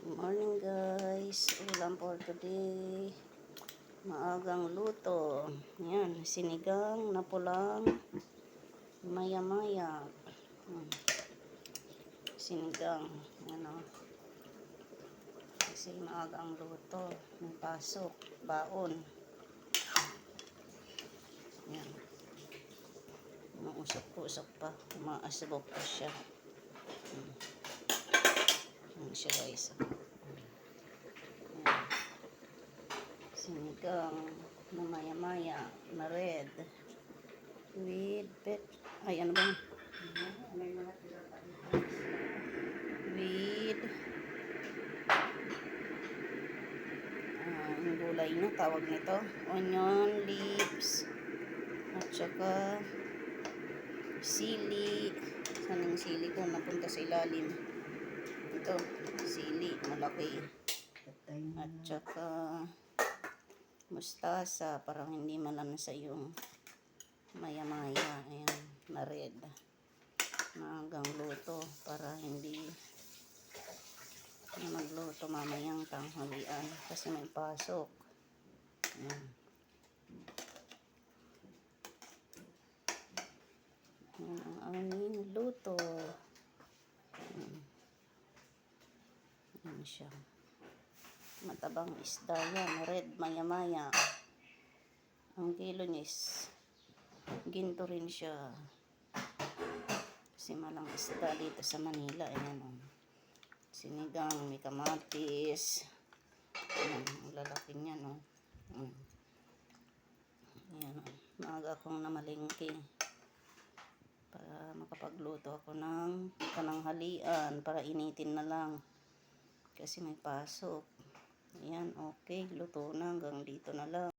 Morning guys, ulam for today, maagang luto. Yan, sinigang na pulang maya-maya. Sinigang, ano, kasi maagang luto, may pasok, baon. Yan, mausok-usok pa, maasabok pa siya. Yan siya guys. Sinigang na maya-maya na red with ano bang with yung gulay na tawag nito, onion leaves at saka sili. Saan yung sili ko? Napunta sa ilalim. Ito, sili malaki at saka mustasa, parang hindi malansa yung maya-maya. Ayan, na red. Maagang luto para hindi na magluto mamayang tanghalian kasi may pasok. Ayan. Ayan ang aming luto. Ayan siya. Matabang isda yan, red maya-maya. Ang kilo niya is ginto rin siya kasi malang isda dito sa Manila. Ayan o, sinigang, may kamatis. Ayan, ang lalaki niya no. Ayan o, maaga akong namalingki para makapagluto ako ng pananghalian para initin na lang kasi may pasok. Ayan, okay, luto na, hanggang dito na lang.